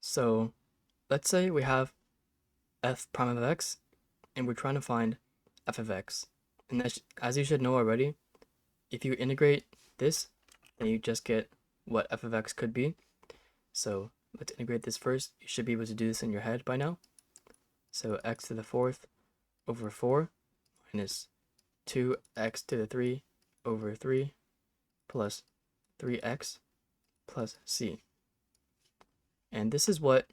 So let's say we have f prime of x and we're trying to find f of x. And as you should know already, if you integrate this, then you just get what f of x could be. So let's integrate this first. You should be able to do this in your head by now. So x to the fourth over 4 minus 2x to the 3 over 3 plus 3x plus c. And this is what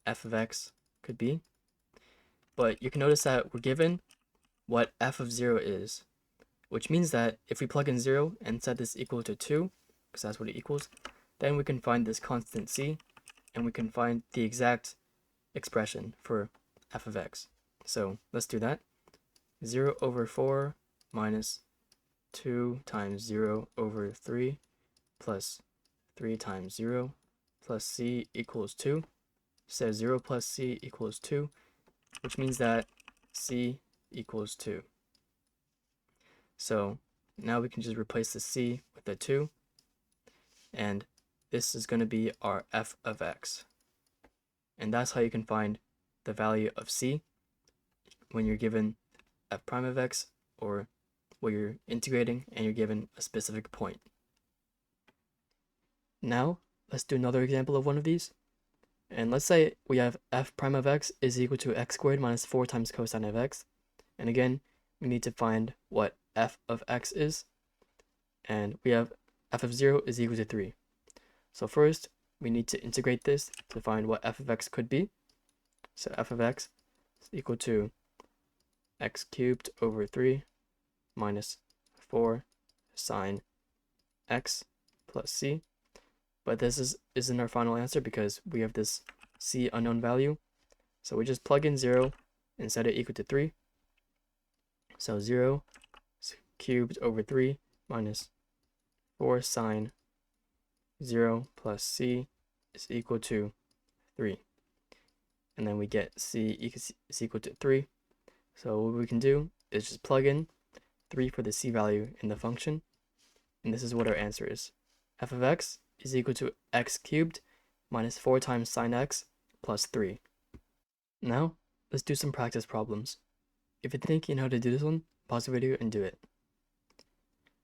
f of x could be. But you can notice that we're given what f of 0 is, which means that if we plug in 0 and set this equal to 2, because that's what it equals, then we can find this constant c, and we can find the exact expression for f of x. So let's do that. 0 over 4 minus 2 times 0 over 3 plus 3 times 0 plus c equals 2. So 0 plus c equals 2, which means that c equals 2. So now we can just replace the c with the 2, and this is going to be our f of x. And that's how you can find the value of c when you're given f prime of x, or where you're integrating and you're given a specific point. Now let's do another example of one of these. And let's say we have f prime of x is equal to x squared minus 4 times cosine of x. And again, we need to find what f of x is. And we have f of 0 is equal to 3. So first, we need to integrate this to find what f of x could be. So f of x is equal to x cubed over 3 minus 4 sine x plus c. But this isn't our final answer because we have this c unknown value. So we just plug in 0 and set it equal to 3. So 0 cubed over 3 minus 4 sine 0 plus c is equal to 3. And then we get c is equal to 3. So what we can do is just plug in 3 for the c value in the function. And this is what our answer is. F of x is equal to x cubed minus 4 times sine x plus 3. Now, let's do some practice problems. If you think you know how to do this one, pause the video and do it.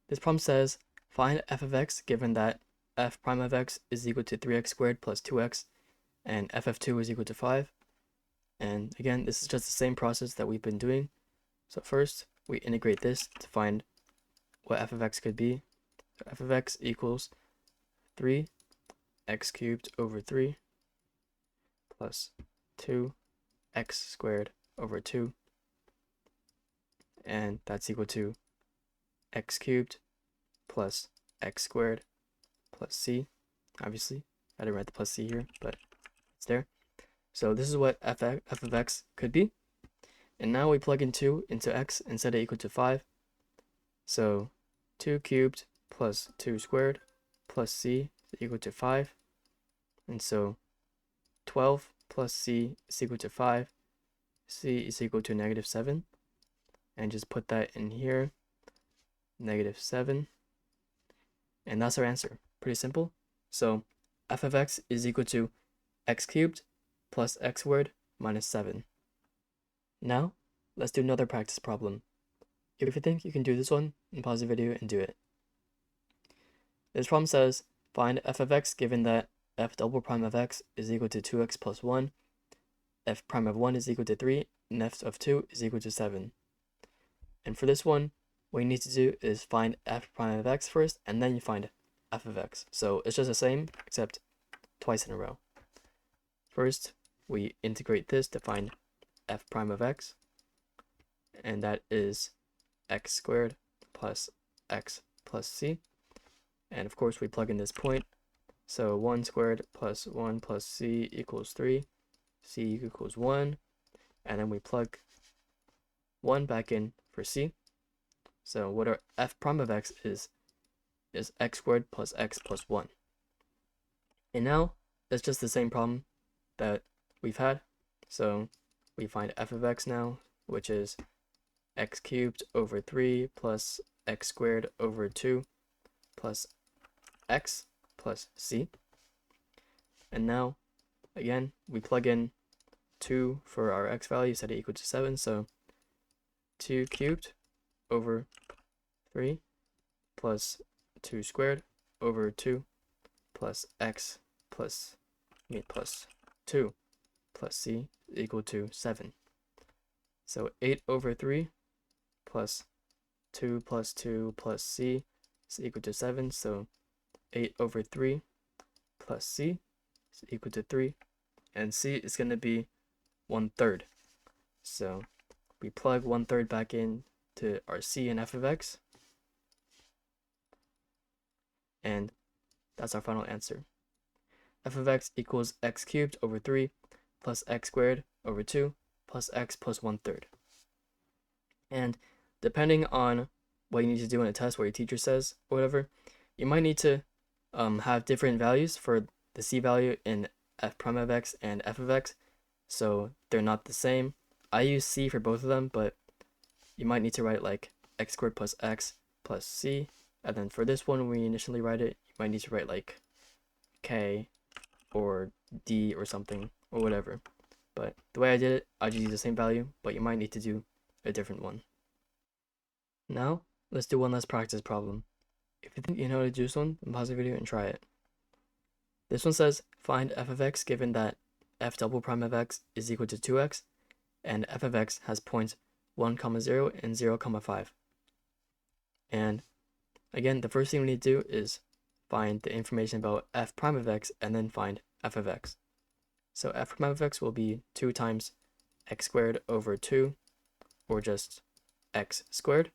This problem says, find f of x given that f prime of x is equal to 3x squared plus 2x, and f of 2 is equal to 5. And again, this is just the same process that we've been doing. So first, we integrate this to find what f of x could be. So f of x equals 3 x cubed over 3 plus 2 x squared over 2, and that's equal to x cubed plus x squared plus c. Obviously, I didn't write the plus c here, but it's there. So this is what f of x could be. And now we plug in 2 into x and set it equal to 5. So 2 cubed plus 2 squared plus c is equal to 5. And so 12 plus c is equal to 5. C is equal to negative 7. And just put that in here, negative 7. And that's our answer. Pretty simple. So f of x is equal to x cubed plus x squared minus 7. Now, let's do another practice problem. If you think you can do this one, pause the video and do it. This problem says, find f of x given that f double prime of x is equal to 2x plus 1, f prime of 1 is equal to 3, and f of 2 is equal to 7. And for this one, what you need to do is find f prime of x first, and then you find f of x. So it's just the same, except twice in a row. First, we integrate this to find f prime of x, and that is x squared plus x plus c. And of course, we plug in this point. So 1 squared plus 1 plus c equals 3. C equals 1. And then we plug 1 back in for c. So what our f prime of x is x squared plus x plus 1. And now, it's just the same problem that we've had. So we find f of x now, which is x cubed over 3 plus x squared over 2 plus x plus c. And now again, we plug in 2 for our x value, set it equal to 7, so 2 cubed over 3 plus 2 squared over 2 plus x plus 2 plus c equal to 7. So 8 over 3 plus 2 plus 2 plus c is equal to 7. So 8 over 3 plus c is equal to 3. And c is going to be 1/3. So we plug 1/3 back in to our c and f of x. And that's our final answer. F of x equals x cubed over 3 plus x squared over 2 plus x plus 1/3. And depending on what you need to do in a test, what your teacher says or whatever, you might need to have different values for the c value in f prime of x and f of x, so they're not the same. I use c for both of them, but you might need to write like x squared plus x plus c, and then for this one, when we initially write it, you might need to write like k or d or something or whatever. But the way I did it, I just used the same value, but you might need to do a different one. Now, let's do one last practice problem. If you think you know how to do this one, then pause the video and try it. This one says, find f of x given that f double prime of x is equal to 2x, and f of x has points 1, 0 and 0, 5. And again, the first thing we need to do is find the information about f prime of x and then find f of x. So f prime of x will be 2 times x squared over 2, or just x squared,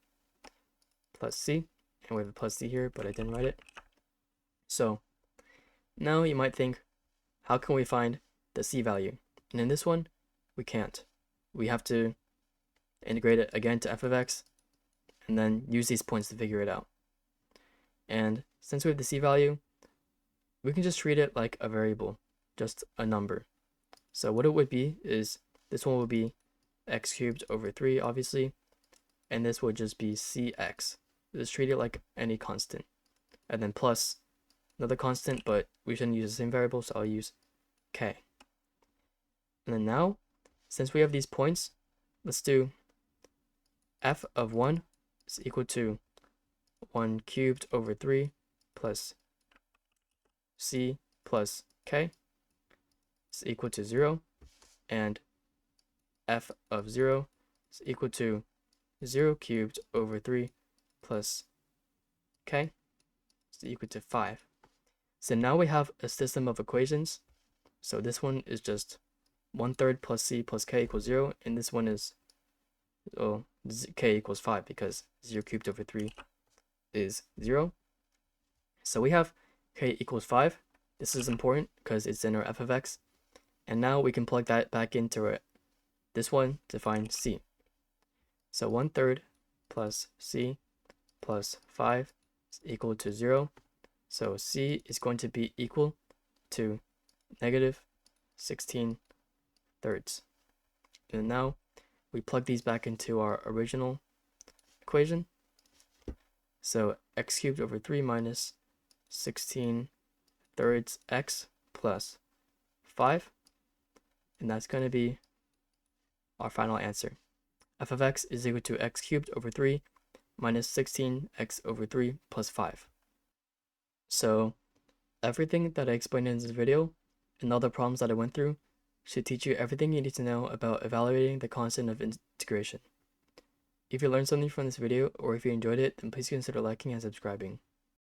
plus c, and we have a plus c here, but I didn't write it. So now you might think, how can we find the c value? And in this one, we can't. We have to integrate it again to f of x, and then use these points to figure it out. And since we have the c value, we can just treat it like a variable, just a number. So what it would be is, this one would be x cubed over 3, obviously, and this would just be cx. Just treat it like any constant, and then plus another constant, but we shouldn't use the same variable, so I'll use k. And then now, since we have these points, let's do f of 1 is equal to 1 cubed over 3 plus c plus k is equal to 0, and f of 0 is equal to 0 cubed over 3 plus k is equal to 5. So now we have a system of equations. So this one is just 1/3 plus c plus k equals 0, and this one is k equals 5 because 0 cubed over 3 is 0. So we have k equals 5. This is important because it's in our f of x. And now we can plug that back into this one to find c. So 1/3 plus c plus 5 is equal to 0. So c is going to be equal to -16 thirds. And now we plug these back into our original equation. So x cubed over 3 minus 16 thirds x plus 5. And that's going to be our final answer. F of x is equal to x cubed over 3 minus 16x over 3 plus 5. So everything that I explained in this video and all the problems that I went through should teach you everything you need to know about evaluating the constant of integration. If you learned something from this video, or if you enjoyed it, then please consider liking and subscribing.